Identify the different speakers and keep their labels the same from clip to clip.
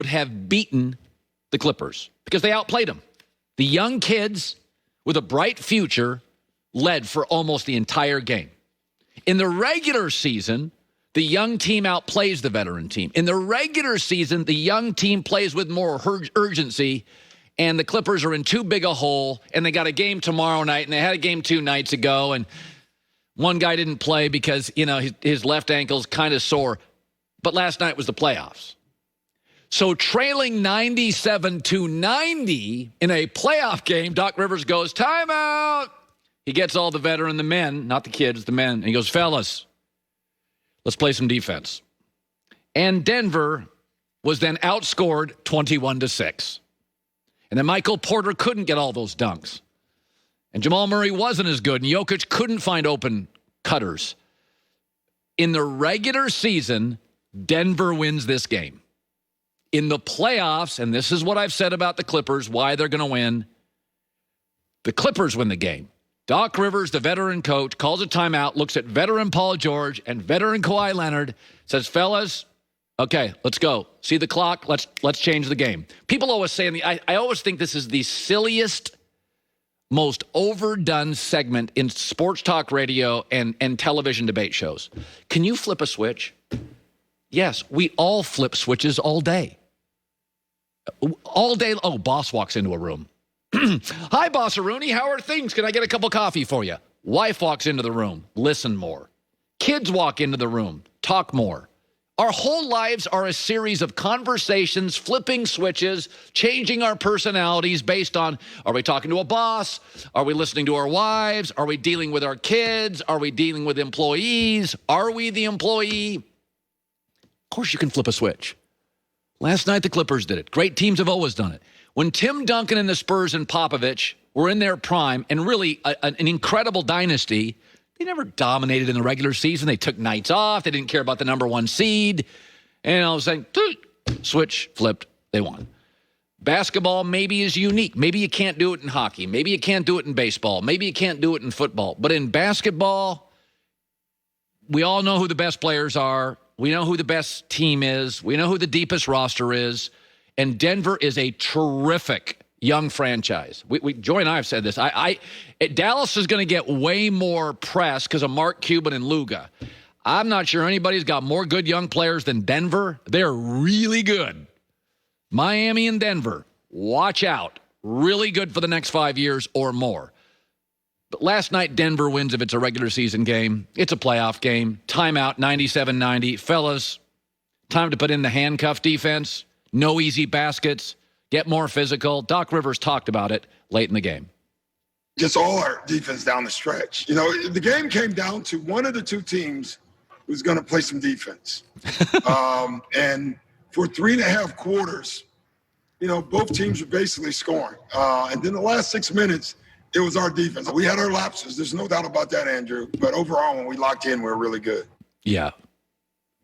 Speaker 1: would have beaten the Clippers because they outplayed them. The young kids with a bright future led for almost the entire game. In the regular season, the young team outplays the veteran team. In the regular season, the young team plays with more urgency, and the Clippers are in too big a hole, and they got a game tomorrow night, and they had a game 2 nights ago, and one guy didn't play because, his left ankle's kind of sore. But last night was the playoffs. So trailing 97-90 in a playoff game, Doc Rivers goes, timeout. He gets all the veteran, the men, not the kids, the men. And he goes, fellas, let's play some defense. And Denver was then outscored 21-6. And then Michael Porter couldn't get all those dunks. And Jamal Murray wasn't as good, and Jokic couldn't find open cutters. In the regular season, Denver wins this game. In the playoffs, and this is what I've said about the Clippers, why they're going to win, the Clippers win the game. Doc Rivers, the veteran coach, calls a timeout, looks at veteran Paul George and veteran Kawhi Leonard, says, fellas, okay, let's go. See the clock? Let's change the game. People always say, I always think this is the silliest, most overdone segment in sports talk radio and television debate shows. Can you flip a switch? Yes, we all flip switches all day. All day. Oh, boss walks into a room. Hi, Boss Rooney. How are things? Can I get a cup of coffee for you? Wife walks into the room. Listen more. Kids walk into the room. Talk more. Our whole lives are a series of conversations, flipping switches, changing our personalities based on, are we talking to a boss? Are we listening to our wives? Are we dealing with our kids? Are we dealing with employees? Are we the employee? Of course you can flip a switch. Last night the Clippers did it. Great teams have always done it. When Tim Duncan and the Spurs and Popovich were in their prime and really an incredible dynasty, they never dominated in the regular season. They took nights off. They didn't care about the number 1 seed. And all of a sudden, switch, flipped, they won. Basketball maybe is unique. Maybe you can't do it in hockey. Maybe you can't do it in baseball. Maybe you can't do it in football. But in basketball, we all know who the best players are. We know who the best team is. We know who the deepest roster is. And Denver is a terrific young franchise. Joy and I have said this. Dallas is going to get way more press because of Mark Cuban and Luka. I'm not sure anybody's got more good young players than Denver. They're really good. Miami and Denver, watch out. Really good for the next 5 years or more. But last night, Denver wins if it's a regular season game. It's a playoff game. Timeout, 97-90. Fellas, time to put in the handcuff defense. No easy baskets. Get more physical. Doc Rivers talked about it late in the game.
Speaker 2: Just all our defense down the stretch. The game came down to one of the two teams who's going to play some defense. And for 3.5 quarters, both teams were basically scoring. And then the last 6 minutes, it was our defense. We had our lapses. There's no doubt about that, Andrew. But overall, when we locked in, we were really good.
Speaker 1: Yeah.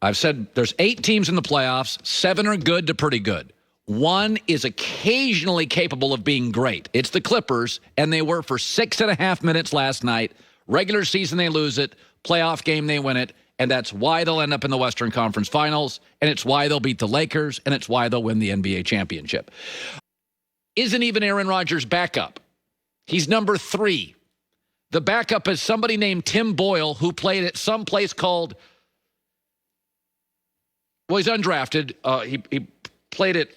Speaker 1: I've said there's 8 teams in the playoffs. 7 are good to pretty good. 1 is occasionally capable of being great. It's the Clippers, and they were for 6.5 minutes last night. Regular season, they lose it. Playoff game, they win it. And that's why they'll end up in the Western Conference Finals, and it's why they'll beat the Lakers, and it's why they'll win the NBA championship. Isn't even Aaron Rodgers backup. He's number 3. The backup is somebody named Tim Boyle, who played at some place called, well, he's undrafted. He played at,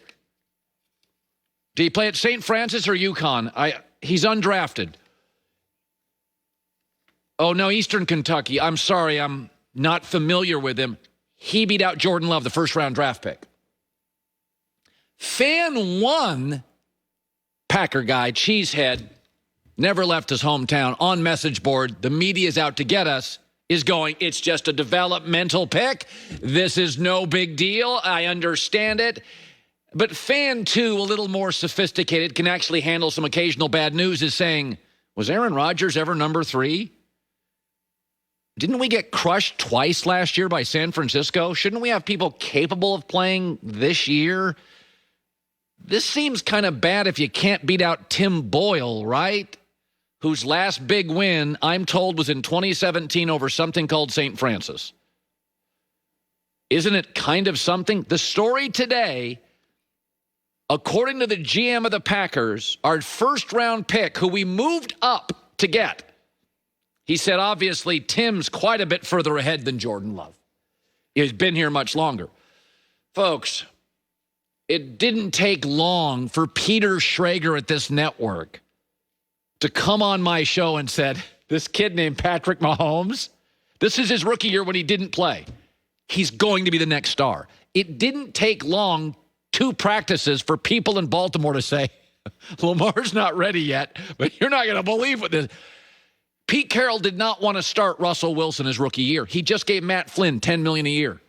Speaker 1: did he play at St. Francis or UConn? He's undrafted. Oh, no, Eastern Kentucky. I'm sorry, I'm not familiar with him. He beat out Jordan Love, the first-round draft pick. Fan 1, Packer guy, cheesehead, never left his hometown, on message board, the media's out to get us, is going, it's just a developmental pick. This is no big deal. I understand it. But fan 2, a little more sophisticated, can actually handle some occasional bad news, is saying, was Aaron Rodgers ever number 3? Didn't we get crushed twice last year by San Francisco? Shouldn't we have people capable of playing this year? This seems kind of bad if you can't beat out Tim Boyle, right? Whose last big win, I'm told, was in 2017 over something called St. Francis. Isn't it kind of something? The story today according to the GM of the Packers, our first-round pick, who we moved up to get, he said, obviously, Tim's quite a bit further ahead than Jordan Love. He's been here much longer. Folks, it didn't take long for Peter Schrager at this network to come on my show and said, this kid named Patrick Mahomes, this is his rookie year when he didn't play. He's going to be the next star. It didn't take long, 2 practices, for people in Baltimore to say, Lamar's not ready yet, but you're not going to believe what this. Pete Carroll did not want to start Russell Wilson his rookie year. He just gave Matt Flynn $10 million a year.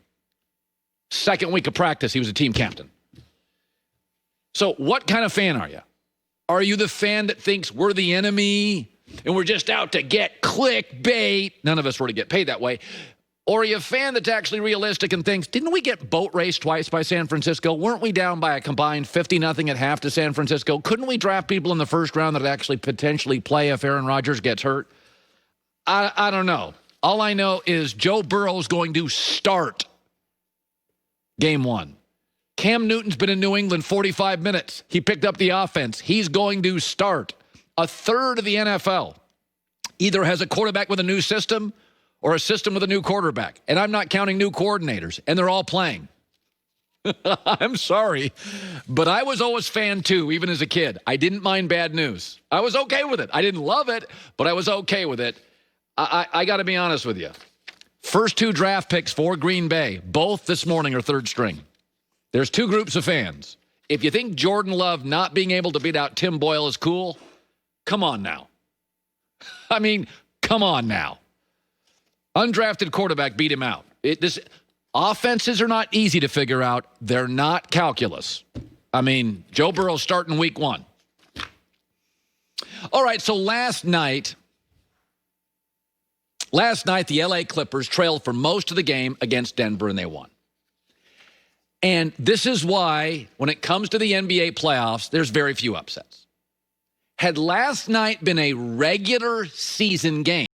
Speaker 1: Second week of practice, he was a team captain. So what kind of fan are you? Are you the fan that thinks we're the enemy and we're just out to get clickbait? None of us really get paid that way. Or are you a fan that's actually realistic and thinks, didn't we get boat raced twice by San Francisco? Weren't we down by a combined 50-0 at half to San Francisco? Couldn't we draft people in the first round that actually potentially play if Aaron Rodgers gets hurt? I don't know. All I know is Joe Burrow's going to start game 1. Cam Newton's been in New England 45 minutes. He picked up the offense. He's going to start. A third of the NFL either has a quarterback with a new system or a system with a new quarterback. And I'm not counting new coordinators, and they're all playing. I'm sorry, but I was always fan too, even as a kid. I didn't mind bad news. I was okay with it. I didn't love it, but I was okay with it. I got to be honest with you. First 2 draft picks for Green Bay, both this morning are third string. There's 2 groups of fans. If you think Jordan Love not being able to beat out Tim Boyle is cool, come on now. I mean, come on now. Undrafted quarterback beat him out. Offenses are not easy to figure out. They're not calculus. I mean, Joe Burrow starting week 1. All right, so last night, the LA Clippers trailed for most of the game against Denver, and they won. And this is why, when it comes to the NBA playoffs, there's very few upsets. Had last night been a regular season game,